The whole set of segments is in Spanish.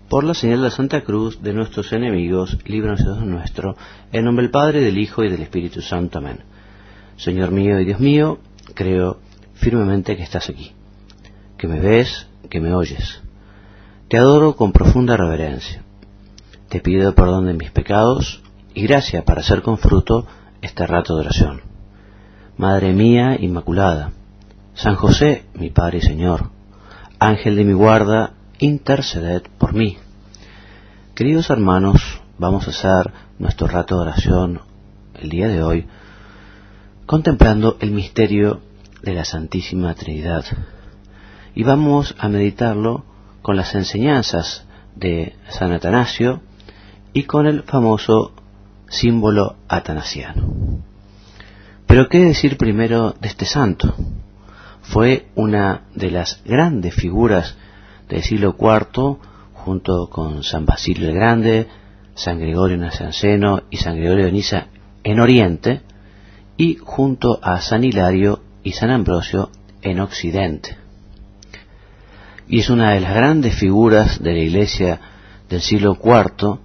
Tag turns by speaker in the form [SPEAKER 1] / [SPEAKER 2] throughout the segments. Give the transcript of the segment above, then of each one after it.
[SPEAKER 1] Por la señal de la Santa Cruz de nuestros enemigos, líbranos Dios nuestro, en nombre del Padre, del Hijo y del Espíritu Santo. Amén. Señor mío y Dios mío, creo firmemente que estás aquí, que me ves, que me oyes. Te adoro con profunda reverencia. Te pido perdón de mis pecados y gracia para hacer con fruto este rato de oración. Madre mía Inmaculada, San José, mi Padre y Señor, Ángel de mi guarda, interceded por mí. Queridos hermanos, vamos a hacer nuestro rato de oración el día de hoy contemplando el misterio de la Santísima Trinidad, y vamos a meditarlo con las enseñanzas de San Atanasio y con el famoso símbolo atanasiano. Pero ¿qué decir primero de este santo? Fue una de las grandes figuras del siglo IV, junto con San Basilio el Grande, San Gregorio Nacianceno y San Gregorio de Niza en Oriente, y junto a San Hilario y San Ambrosio en Occidente. Y es una de las grandes figuras de la Iglesia del siglo IV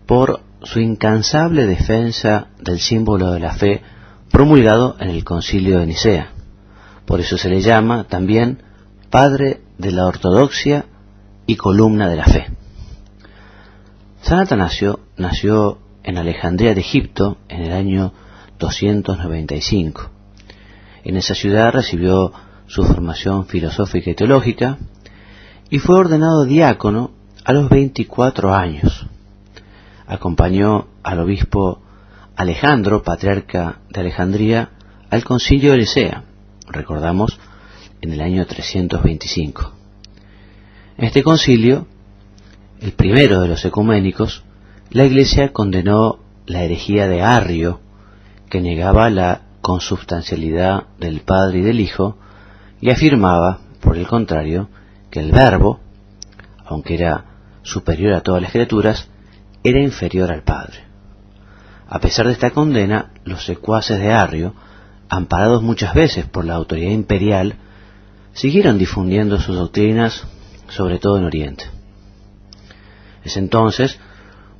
[SPEAKER 1] por su incansable defensa del símbolo de la fe promulgado en el Concilio de Nicea. Por eso se le llama también Padre de la Ortodoxia y Columna de la Fe. San Atanasio nació en Alejandría de Egipto en el año 295. En esa ciudad recibió su formación filosófica y teológica y fue ordenado diácono a los 24 años. Acompañó al obispo Alejandro, patriarca de Alejandría, al Concilio de Nicea, recordamos, en el año 325. En este concilio, el primero de los ecuménicos, la Iglesia condenó la herejía de Arrio, que negaba la consubstancialidad del Padre y del Hijo, y afirmaba, por el contrario, que el Verbo, aunque era superior a todas las criaturas, era inferior al Padre. A pesar de esta condena, los secuaces de Arrio, amparados muchas veces por la autoridad imperial, siguieron difundiendo sus doctrinas, sobre todo en Oriente. Es entonces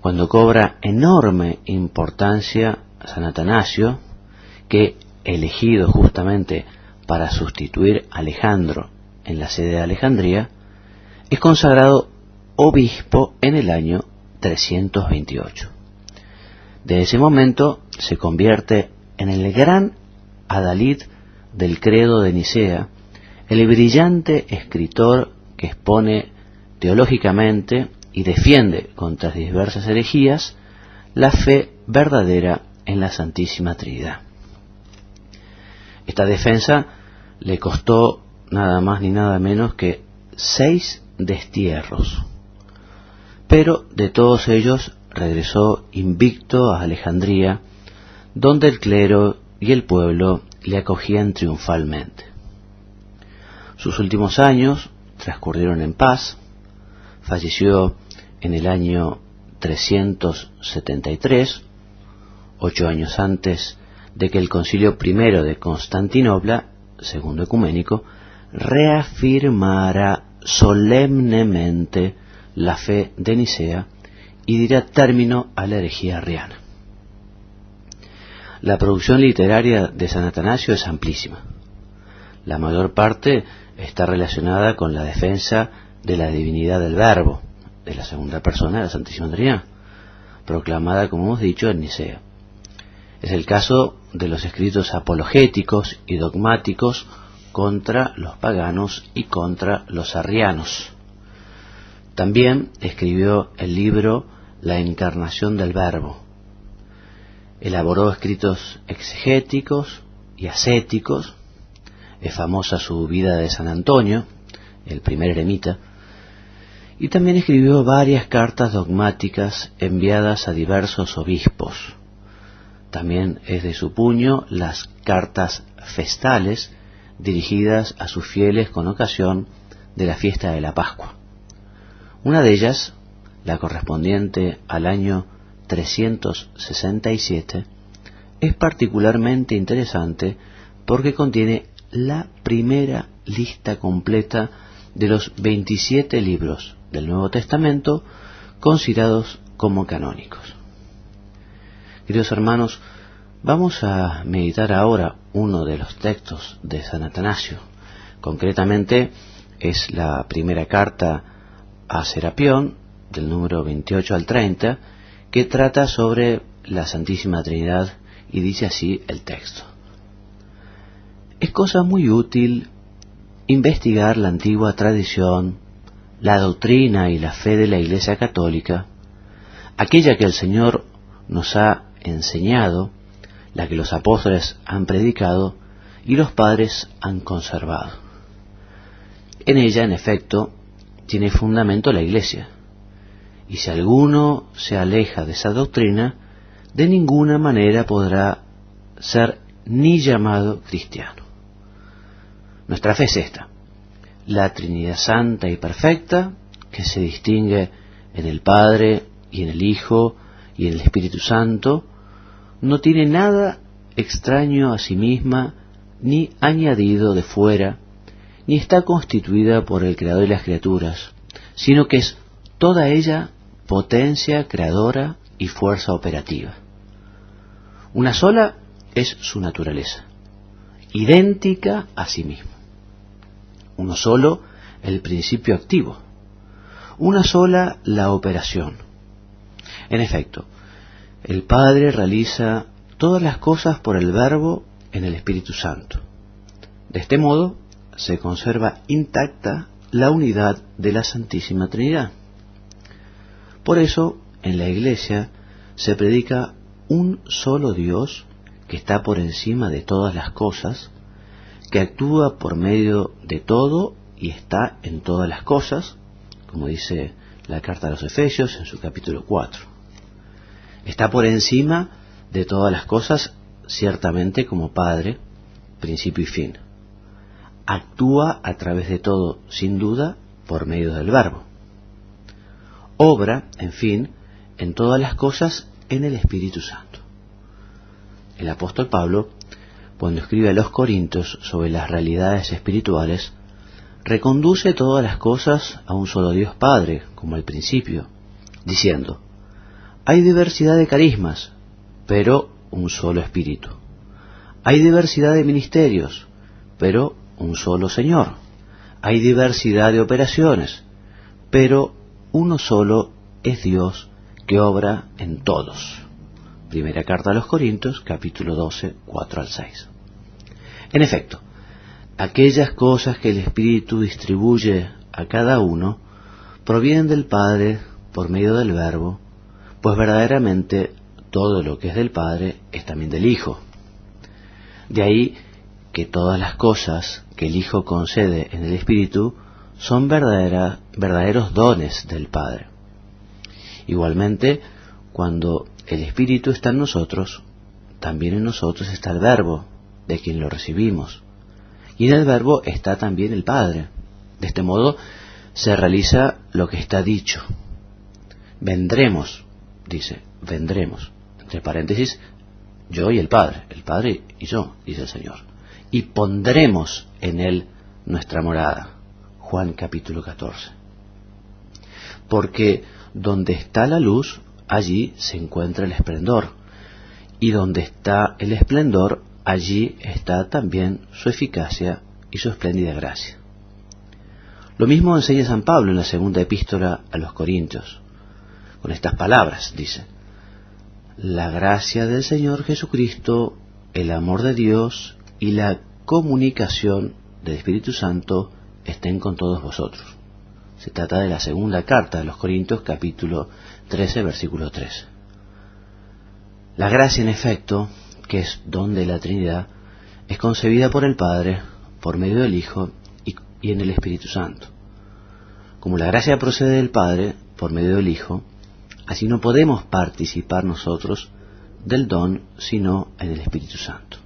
[SPEAKER 1] cuando cobra enorme importancia San Atanasio, que, elegido justamente para sustituir a Alejandro en la sede de Alejandría, es consagrado obispo en el año 328. De ese momento se convierte en el gran adalid del credo de Nicea, el brillante escritor que expone teológicamente y defiende contra diversas herejías la fe verdadera en la Santísima Trinidad. Esta defensa le costó nada más ni nada menos que 6 destierros, pero de todos ellos regresó invicto a Alejandría, donde el clero y el pueblo le acogían triunfalmente. Sus últimos años transcurrieron en paz. Falleció en el año 373, 8 años antes de que el Concilio I de Constantinopla, segundo ecuménico, reafirmara solemnemente la fe de Nicea y diera término a la herejía arriana. La producción literaria de San Atanasio es amplísima. La mayor parte está relacionada con la defensa de la divinidad del Verbo, de la segunda persona de la Santísima Trinidad, proclamada, como hemos dicho, en Nicea. Es el caso de los escritos apologéticos y dogmáticos contra los paganos y contra los arrianos. También escribió el libro La Encarnación del Verbo. Elaboró escritos exegéticos y ascéticos. Es famosa su vida de San Antonio, el primer eremita, y también escribió varias cartas dogmáticas enviadas a diversos obispos. También es de su puño las cartas festales dirigidas a sus fieles con ocasión de la fiesta de la Pascua. Una de ellas, la correspondiente al año 367, es particularmente interesante porque contiene la primera lista completa de los 27 libros del Nuevo Testamento considerados como canónicos. Queridos hermanos, vamos a meditar ahora uno de los textos de San Atanasio. Concretamente es la primera carta a Serapión, del número 28 al 30, que trata sobre la Santísima Trinidad, y dice así el texto. Es cosa muy útil investigar la antigua tradición, la doctrina y la fe de la Iglesia Católica, aquella que el Señor nos ha enseñado, la que los apóstoles han predicado y los padres han conservado. En ella, en efecto, tiene fundamento la Iglesia, y si alguno se aleja de esa doctrina, de ninguna manera podrá ser ni llamado cristiano. Nuestra fe es esta: la Trinidad Santa y Perfecta, que se distingue en el Padre y en el Hijo y en el Espíritu Santo, no tiene nada extraño a sí misma, ni añadido de fuera, ni está constituida por el Creador de las criaturas, sino que es toda ella potencia creadora y fuerza operativa. Una sola es su naturaleza, idéntica a sí misma. Uno solo el principio activo, una sola la operación. En efecto, el Padre realiza todas las cosas por el Verbo en el Espíritu Santo. De este modo se conserva intacta la unidad de la Santísima Trinidad. Por eso, en la Iglesia se predica un solo Dios que está por encima de todas las cosas, que actúa por medio de todo y está en todas las cosas, como dice la carta a los Efesios en su capítulo 4. Está por encima de todas las cosas, ciertamente como Padre, principio y fin. Actúa a través de todo, sin duda, por medio del Verbo. Obra, en fin, en todas las cosas en el Espíritu Santo. El apóstol Pablo, cuando escribe a los Corintios sobre las realidades espirituales, reconduce todas las cosas a un solo Dios Padre, como al principio, diciendo: hay diversidad de carismas, pero un solo Espíritu. Hay diversidad de ministerios, pero un solo Señor. Hay diversidad de operaciones, pero uno solo es Dios que obra en todos. Primera carta a los Corintios, capítulo 12, 4 al 6. En efecto, aquellas cosas que el Espíritu distribuye a cada uno provienen del Padre por medio del Verbo, pues verdaderamente todo lo que es del Padre es también del Hijo. De ahí que todas las cosas que el Hijo concede en el Espíritu son verdaderos dones del Padre. Igualmente, cuando el Espíritu está en nosotros, también en nosotros está el Verbo, de quien lo recibimos. Y en el Verbo está también el Padre. De este modo se realiza lo que está dicho. Vendremos, dice, vendremos. Entre paréntesis, yo y el Padre y yo, dice el Señor. Y pondremos en Él nuestra morada. Juan capítulo 14. Porque donde está la luz, allí se encuentra el esplendor. Y donde está el esplendor, allí está también su eficacia y su espléndida gracia. Lo mismo enseña San Pablo en la segunda epístola a los Corintios. Con estas palabras dice: la gracia del Señor Jesucristo, el amor de Dios y la comunicación del Espíritu Santo estén con todos vosotros. Se trata de la segunda carta a los Corintios, capítulo 13, versículo 3. La gracia, en efecto, que es don de la Trinidad, es concebida por el Padre, por medio del Hijo y en el Espíritu Santo. Como la gracia procede del Padre, por medio del Hijo, así no podemos participar nosotros del don, sino en el Espíritu Santo.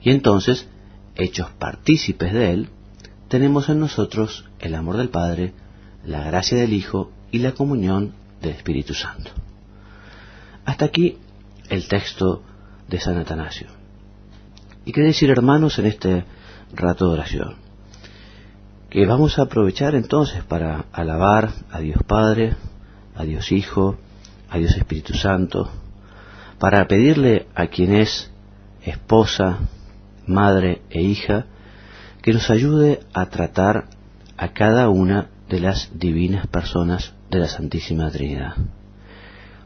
[SPEAKER 1] Y entonces, hechos partícipes de Él, tenemos en nosotros el amor del Padre, la gracia del Hijo y la comunión del Espíritu Santo. Hasta aquí el texto de San Atanasio. Y qué decir, hermanos, en este rato de oración. que vamos a aprovechar entonces para alabar a Dios Padre, a Dios Hijo, a Dios Espíritu Santo, para pedirle a quien es esposa, madre e hija, que nos ayude a tratar a cada una de las divinas personas de la Santísima Trinidad.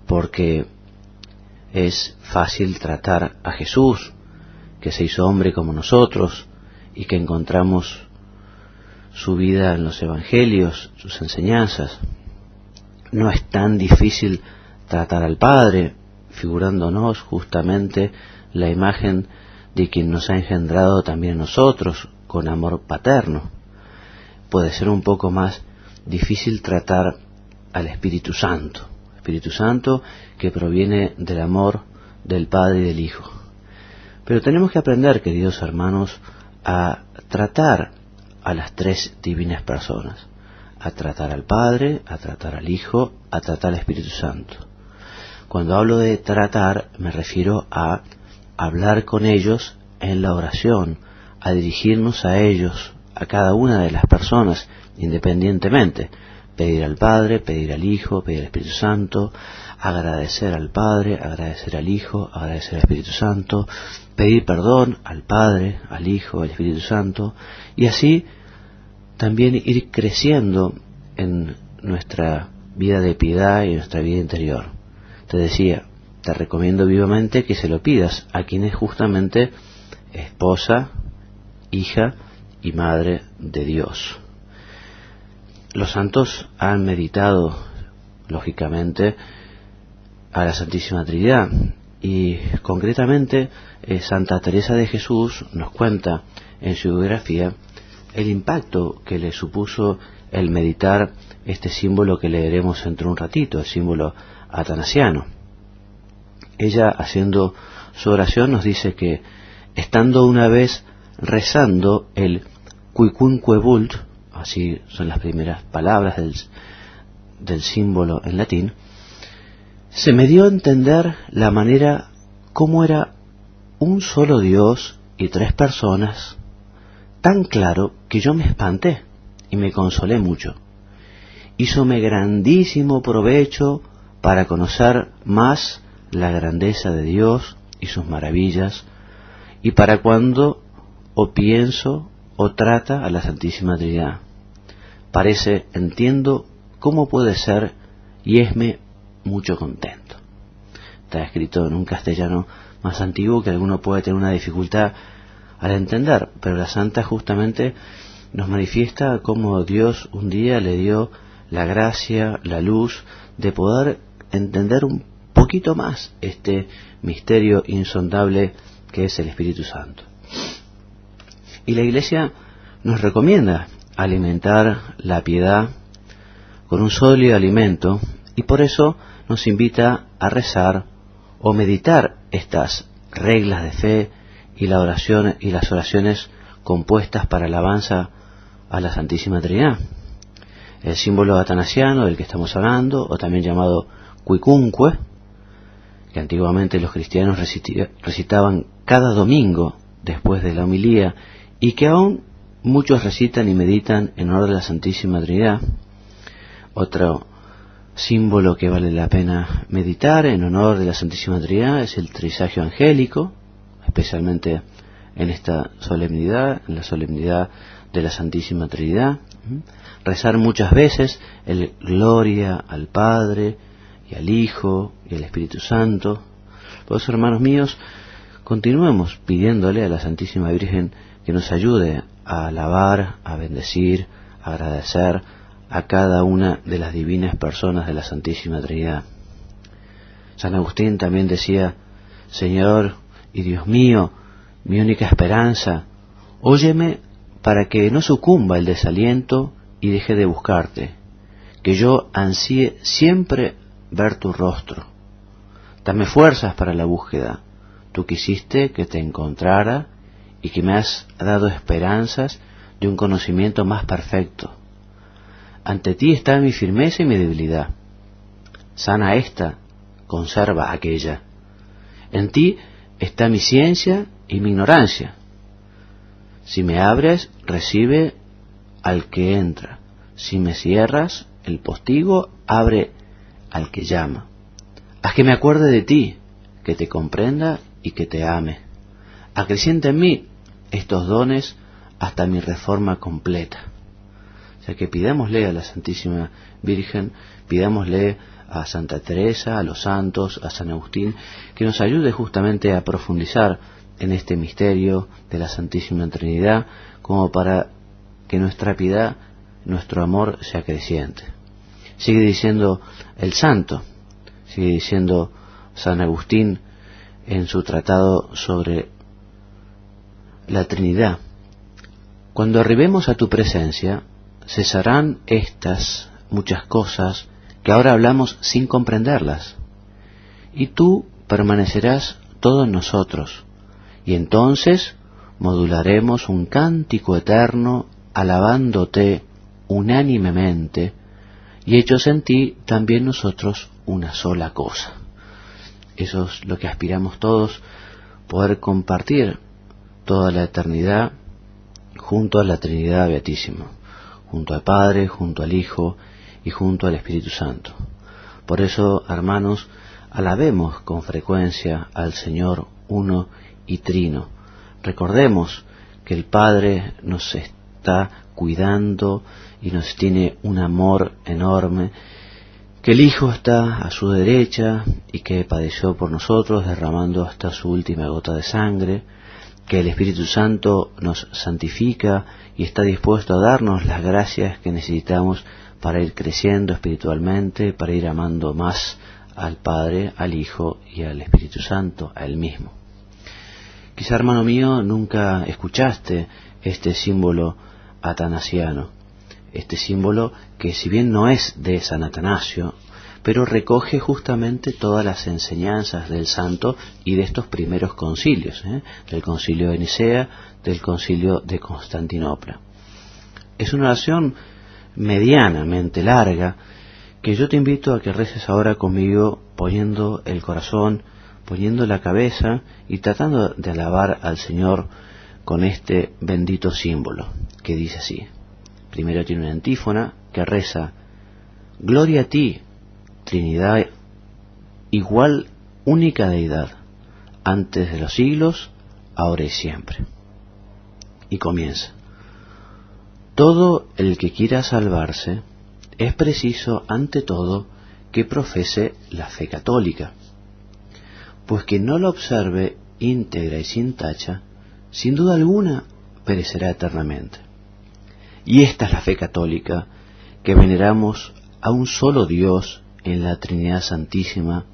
[SPEAKER 1] Porque es fácil tratar a Jesús, que se hizo hombre como nosotros y que encontramos su vida en los evangelios, sus enseñanzas. No es tan difícil tratar al Padre, figurándonos justamente la imagen de quien nos ha engendrado también a nosotros con amor paterno. Puede ser un poco más difícil tratar al Espíritu Santo que proviene del amor del Padre y del Hijo. Pero tenemos que aprender, queridos hermanos, a tratar a las tres divinas personas, a tratar al Padre, a tratar al Hijo, a tratar al Espíritu Santo. Cuando hablo de tratar, me refiero a hablar con ellos en la oración, a dirigirnos a ellos, a cada una de las personas, independientemente. Pedir al Padre, pedir al Hijo, pedir al Espíritu Santo, agradecer al Padre, agradecer al Hijo, agradecer al Espíritu Santo, pedir perdón al Padre, al Hijo, al Espíritu Santo, y así también ir creciendo en nuestra vida de piedad y en nuestra vida interior. Te decía, te recomiendo vivamente que se lo pidas a quien es justamente esposa, hija y madre de Dios. Los santos han meditado, lógicamente, a la Santísima Trinidad y concretamente Santa Teresa de Jesús nos cuenta en su biografía el impacto que le supuso el meditar este símbolo que leeremos dentro de un ratito, el símbolo atanasiano. Ella, haciendo su oración, nos dice que, estando una vez rezando el Quicunque Vult, así son las primeras palabras del símbolo en latín, se me dio a entender la manera cómo era un solo Dios y tres personas, tan claro que yo me espanté y me consolé mucho. Hízome grandísimo provecho para conocer más la grandeza de Dios y sus maravillas, y para cuando o pienso o trata a la Santísima Trinidad. Parece, entiendo cómo puede ser y esme mucho contento. Está escrito en un castellano más antiguo que alguno puede tener una dificultad al entender, pero la Santa justamente nos manifiesta cómo Dios un día le dio la gracia, la luz de poder entender un poquito más este misterio insondable que es el Espíritu Santo. Y la Iglesia nos recomienda alimentar la piedad con un sólido alimento, y por eso nos invita a rezar o meditar estas reglas de fe y la oración y las oraciones compuestas para alabanza a la Santísima Trinidad. El símbolo atanasiano del que estamos hablando, o también llamado Quicunque, que antiguamente los cristianos recitaban cada domingo después de la homilía, y que aún muchos recitan y meditan en honor de la Santísima Trinidad. Otro símbolo que vale la pena meditar en honor de la Santísima Trinidad es el trisagio angélico, especialmente en esta solemnidad, en la solemnidad de la Santísima Trinidad. Rezar muchas veces el Gloria al Padre y al Hijo y al Espíritu Santo. Por eso, hermanos míos, continuemos pidiéndole a la Santísima Virgen que nos ayude a alabar, a bendecir, a agradecer a cada una de las divinas personas de la Santísima Trinidad. San Agustín también decía: Señor y Dios mío, mi única esperanza, óyeme para que no sucumba el desaliento y deje de buscarte, que yo ansíe siempre ver tu rostro. Dame fuerzas para la búsqueda. Tú quisiste que te encontrara y que me has dado esperanzas de un conocimiento más perfecto. Ante ti está mi firmeza y mi debilidad. Sana esta, conserva aquella. En ti está mi ciencia y mi ignorancia. Si me abres, recibe al que entra. Si me cierras el postigo, abre al que llama. Haz que me acuerde de ti, que te comprenda y que te ame. Acrecienta en mí estos dones hasta mi reforma completa. O sea que pidámosle a la Santísima Virgen, pidámosle a Santa Teresa, a los santos, a San Agustín, que nos ayude justamente a profundizar en este misterio de la Santísima Trinidad, como para que nuestra piedad, nuestro amor sea creciente. Sigue diciendo el santo, sigue diciendo San Agustín en su tratado sobre la Trinidad: cuando arribemos a tu presencia, cesarán estas muchas cosas que ahora hablamos sin comprenderlas, y tú permanecerás todo en nosotros, y entonces modularemos un cántico eterno alabándote unánimemente, y hechos en ti también nosotros una sola cosa. Eso es lo que aspiramos todos, poder compartir toda la eternidad junto a la Trinidad Beatísima, junto al Padre, junto al Hijo y junto al Espíritu Santo. Por eso, hermanos, alabemos con frecuencia al Señor uno y trino. Recordemos que el Padre nos está cuidando y nos tiene un amor enorme, que el Hijo está a su derecha y que padeció por nosotros derramando hasta su última gota de sangre, que el Espíritu Santo nos santifica y está dispuesto a darnos las gracias que necesitamos para ir creciendo espiritualmente, para ir amando más al Padre, al Hijo y al Espíritu Santo, a Él mismo. Quizá, hermano mío, nunca escuchaste este símbolo atanasiano, este símbolo que, si bien no es de San Atanasio, pero recoge justamente todas las enseñanzas del santo y de estos primeros concilios, del concilio de Nicea, del concilio de Constantinopla. Es una oración medianamente larga que yo te invito a que reces ahora conmigo, poniendo el corazón, poniendo la cabeza y tratando de alabar al Señor con este bendito símbolo, que dice así. Primero tiene una antífona que reza: Gloria a ti, Trinidad, igual, única deidad, antes de los siglos, ahora y siempre. Y comienza: todo el que quiera salvarse es preciso, ante todo, que profese la fe católica, pues quien no la observe íntegra y sin tacha, sin duda alguna perecerá eternamente. Y esta es la fe católica, que veneramos a un solo Dios en la Trinidad Santísima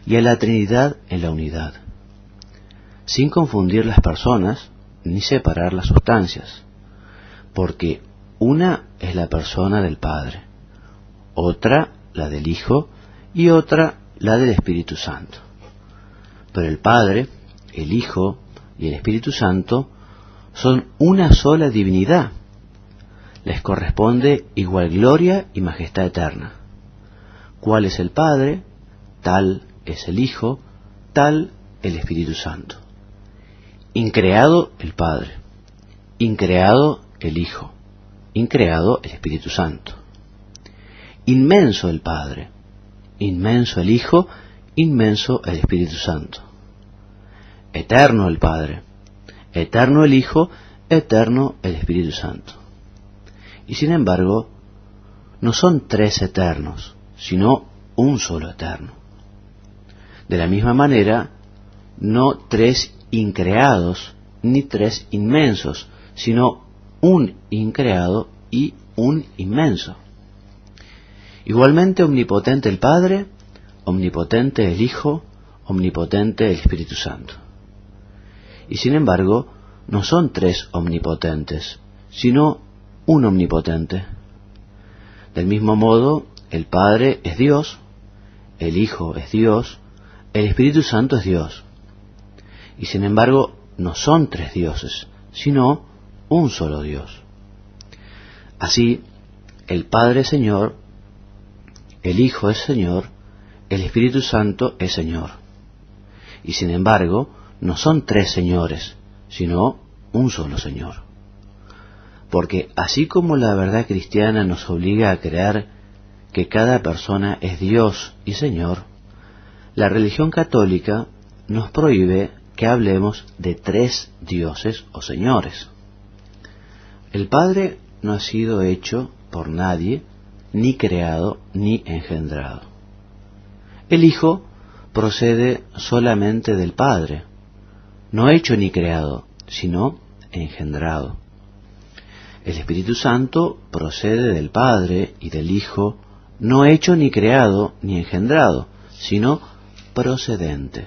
[SPEAKER 1] y a la Trinidad en la unidad, sin confundir las personas ni separar las sustancias, porque una es la persona del Padre, otra la del Hijo y otra la del Espíritu Santo. Pero el Padre, el Hijo y el Espíritu Santo son una sola divinidad. Les corresponde igual gloria y majestad eterna. ¿Cuál es el Padre? Tal es el Hijo, tal el Espíritu Santo. Increado el Padre, increado el Hijo, increado el Espíritu Santo. Inmenso el Padre, inmenso el Hijo, inmenso el Espíritu Santo. Eterno el Padre, eterno el Hijo, eterno el Espíritu Santo. Y sin embargo, no son tres eternos, sino un solo eterno. De la misma manera, no tres increados ni tres inmensos, sino un increado y un inmenso. Igualmente omnipotente el Padre, omnipotente el Hijo, omnipotente el Espíritu Santo. Y sin embargo, no son tres omnipotentes, sino un omnipotente. Del mismo modo, el Padre es Dios, el Hijo es Dios, el Espíritu Santo es Dios. Y sin embargo, no son tres dioses, sino un solo Dios. Así, el Padre es Señor, el Hijo es Señor, el Espíritu Santo es Señor. Y sin embargo, no son tres señores, sino un solo Señor. Porque así como la verdad cristiana nos obliga a creer que cada persona es Dios y Señor, la religión católica nos prohíbe que hablemos de tres dioses o señores. El Padre no ha sido hecho por nadie, ni creado, ni engendrado. El Hijo procede solamente del Padre, no hecho ni creado, sino engendrado. El Espíritu Santo procede del Padre y del Hijo, no hecho ni creado, ni engendrado, sino procedente.